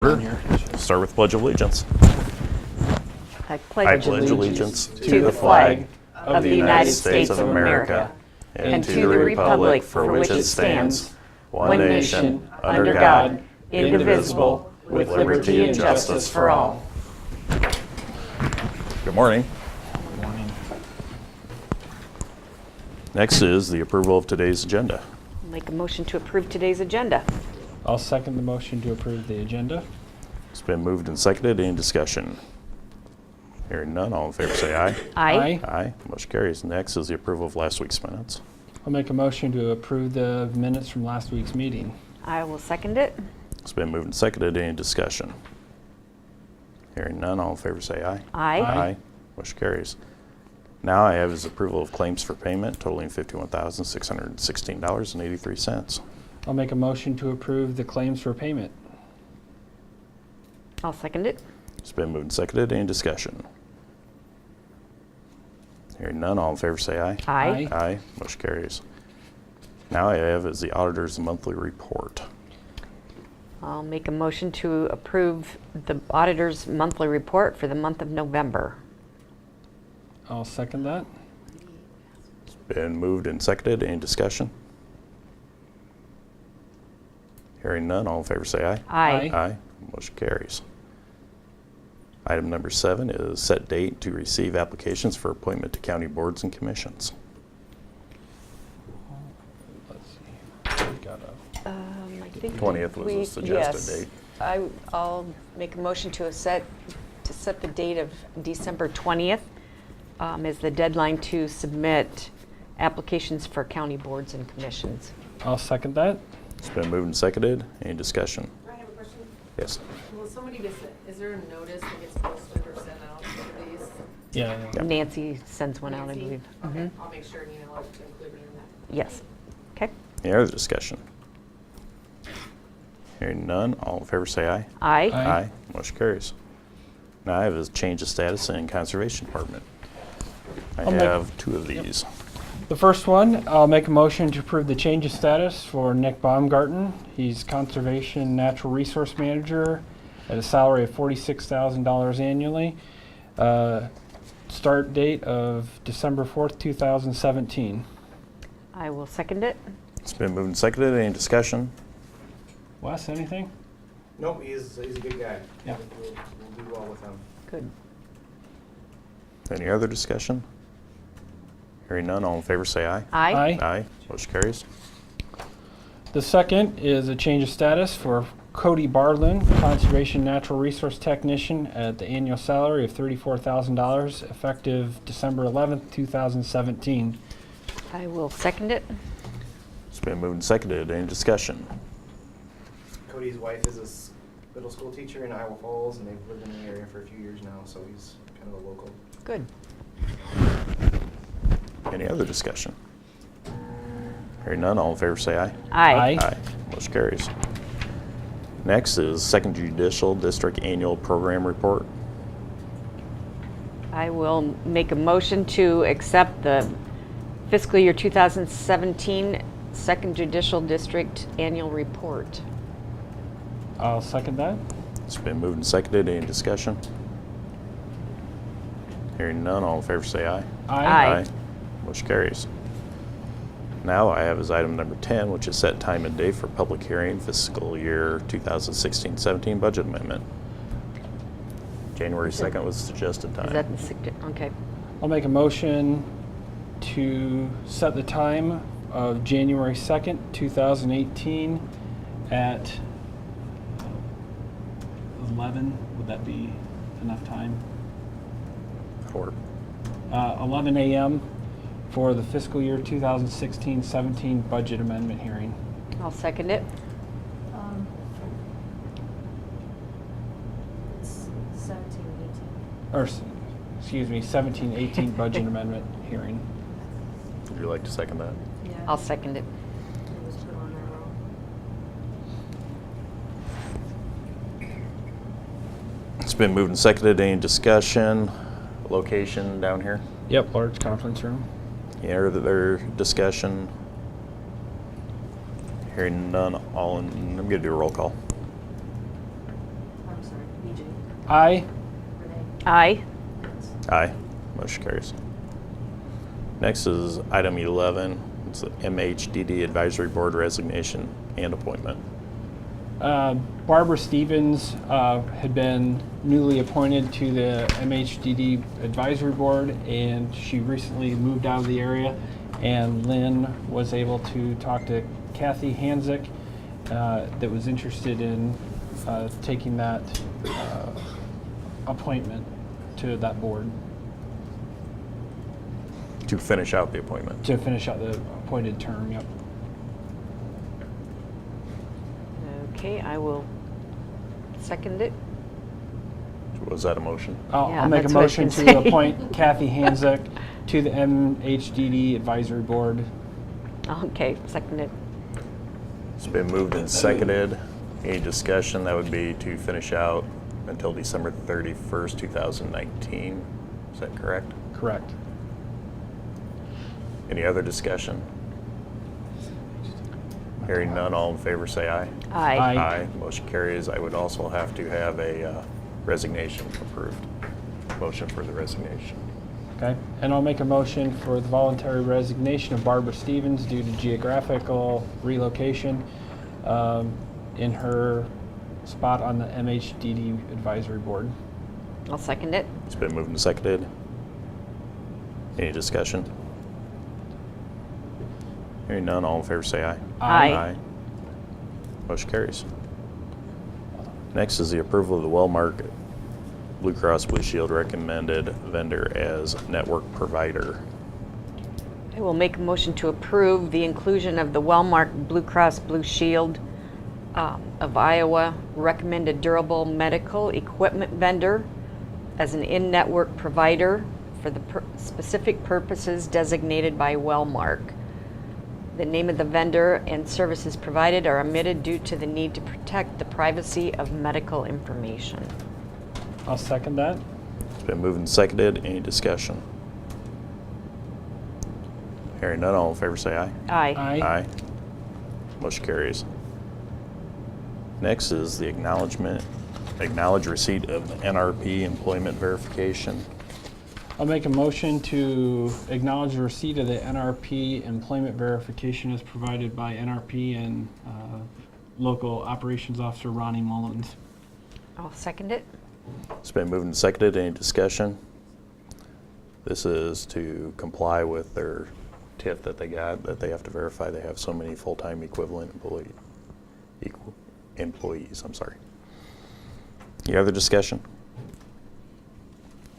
Start with Pledge of Allegiance. I pledge allegiance to the flag of the United States of America and to the republic for which it stands, one nation, under God, indivisible, with liberty and justice for all. Good morning. Good morning. Next is the approval of today's agenda. Make a motion to approve today's agenda. I'll second the motion to approve the agenda. It's been moved and seconded. Any discussion? Hearing none, all in favor say aye. Aye. Aye. Motion carries. Next is the approval of last week's minutes. I'll make a motion to approve the minutes from last week's meeting. I will second it. It's been moved and seconded. Any discussion? Hearing none, all in favor say aye. Aye. Aye. Motion carries. Now I have is approval of claims for payment totaling $51,616.83. I'll make a motion to approve the claims for payment. I'll second it. It's been moved and seconded. Any discussion? Hearing none, all in favor say aye. Aye. Aye. Motion carries. Now I have is the auditor's monthly report. I'll make a motion to approve the auditor's monthly report for the month of November. I'll second that. It's been moved and seconded. Any discussion? Hearing none, all in favor say aye. Aye. Aye. Motion carries. Item number 7 is set date to receive applications for appointment to county boards and commissions. Let's see. We got I think 20th was the suggested date. I'll make a motion to set the date of December 20th as the deadline to submit applications for county boards and commissions. I'll second that. It's been moved and seconded. Any discussion? I have a question. Yes. Will somebody get, is there a notice that gets posted or sent out for these? Yeah. Yep. Nancy sends one out, I Nancy? believe. Okay, Mhm. I'll make sure and email it to include me in that. Yes. Okay. Any other discussion? Hearing none, all in favor say aye. Aye. Aye. Motion carries. Now I have is change of status in Conservation Department. I I'll make- have 2 of these. The first one, I'll make a motion to approve the change of status for Nick Baumgarten. He's Conservation Natural Resource Manager at a salary of $46,000 annually. Start date of December 4th, 2017. I will second it. It's been moved and seconded. Any discussion? Wes, anything? Nope, he's a good guy. Yeah. We'll do well with him. Good. Any other discussion? Hearing none, all in favor say aye. Aye. Aye. Motion carries. The second is a change of status for Cody Barlin, Conservation Natural Resource Technician at the annual salary of $34,000 effective December 11th, 2017. I will second it. It's been moved and seconded. Any discussion? Cody's wife is a middle school teacher in Iowa Falls, and they've lived in the area for a few years now, so he's kind of a local. Good. Any other discussion? Hearing none, all in favor say aye. Aye. Aye. Motion carries. Next is Second Judicial District Annual Program Report. I will make a motion to accept the fiscal year 2017 Second Judicial District Annual Report. I'll second that. It's been moved and seconded. Any discussion? Hearing none, all in favor say aye. Aye. Motion carries. Now I have is item number 10, which is set time and date for public hearing fiscal year 2016-17 budget amendment. January 2nd was suggested time. Is that the okay? I'll make a motion to set the time of January 2nd, 2018 at 11. Would that be enough time? Or 11 a.m. for the fiscal year 2016-17 budget amendment hearing. I'll second it. It's 17, 18. Or, excuse me, 17-18 budget amendment hearing. would you like to second that? Yeah. I'll second it. It was put on there wrong. It's been moved and seconded. Any discussion? Location down here? Yep, large conference room. Any other discussion? Hearing none, I'm going to do a roll call. sorry, BJ, Aye. Renee. Aye. Aye. Motion carries. Next is item 11. It's the MHDD Advisory Board resignation and appointment. Barbara Stevens had been newly appointed to the MHDD Advisory Board, and she recently moved out of the area. And Lynn was able to talk to Kathy Hanzik that was interested in taking that appointment to that board To finish out the appointment. to finish out the appointed term. Yep. Okay, I will second it. Was that a motion? Yeah, I'll make a that's what I was motion gonna to say. appoint Kathy Hanzik to the MHDD Advisory Board. Okay, second it. It's been moved and seconded. Any discussion? That would be to finish out until December 31st, 2019. Is that correct? Correct. Any other discussion? Hearing none, all in favor say aye. Aye. Aye. Motion carries. I would also have to have a resignation approved. Motion for the resignation. Okay. And I'll make a motion for the voluntary resignation of Barbara Stevens due to geographical relocation in her spot on the MHDD Advisory Board. I'll second it. It's been moved and seconded. Any discussion? Hearing none, all in favor say aye. Aye. Motion carries. Next is the approval of the WELLMARK Blue Cross Blue Shield recommended vendor as network provider. I will make a motion to approve the inclusion of the WELLMARK Blue Cross Blue Shield of Iowa recommended durable medical equipment vendor as an in-network provider for the specific purposes designated by WELLMARK. The name of the vendor and services provided are omitted due to the need to protect the privacy of medical information. I'll second that. It's been moved and seconded. Any discussion? Hearing none, all in favor say aye. Aye. Aye. Motion carries. Next is the acknowledge receipt of the NRP employment verification. I'll make a motion to acknowledge the receipt of the NRP employment verification as provided by NRP and local operations officer Ronnie Mullins. I'll second it. It's been moved and seconded. Any discussion? This is to comply with their TIF that they got, that they have to verify they have so many full-time equivalent employees. I'm sorry. Any other discussion?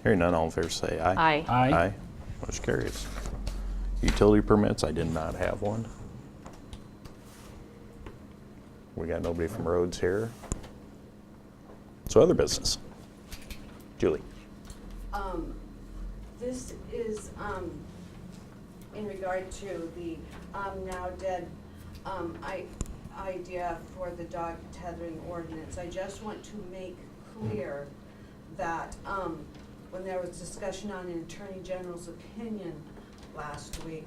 Hearing none, all in favor say aye. Aye. Aye. Motion carries. Utility permits, I did not have one. We got nobody from roads here. So other business. Julie. This is in regard to the now dead idea for the dog tethering ordinance. I just want to make clear that when there was discussion on an Attorney General's opinion last week,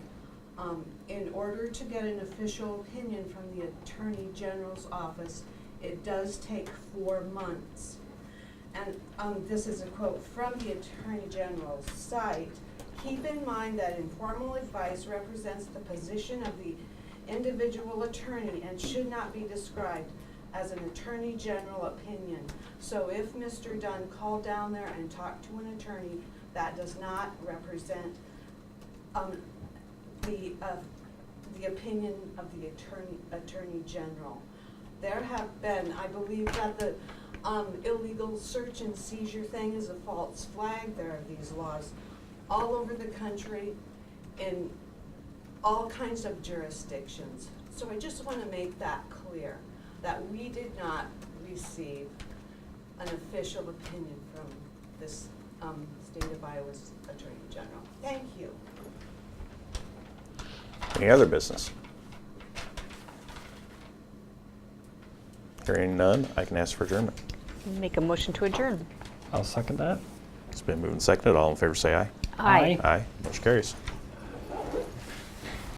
in order to get an official opinion from the Attorney General's office, it does take 4 months. And this is a quote from the Attorney General's site. Keep in mind that informal advice represents the position of the individual attorney and should not be described as an Attorney General opinion. So if Mr. Dunn called down there and talked to an attorney, that does not represent the opinion of the Attorney General. There have been, I believe that the illegal search and seizure thing is a false flag. There are these laws all over the country in all kinds of jurisdictions. So I just want to make that clear, that we did not receive an official opinion from this state of Iowa's Attorney General. Thank you. Any other business? Hearing none, I can ask for adjournment. Make a motion to adjourn. I'll second that. It's been moved and seconded. All in favor say aye. Aye. Aye. Motion carries.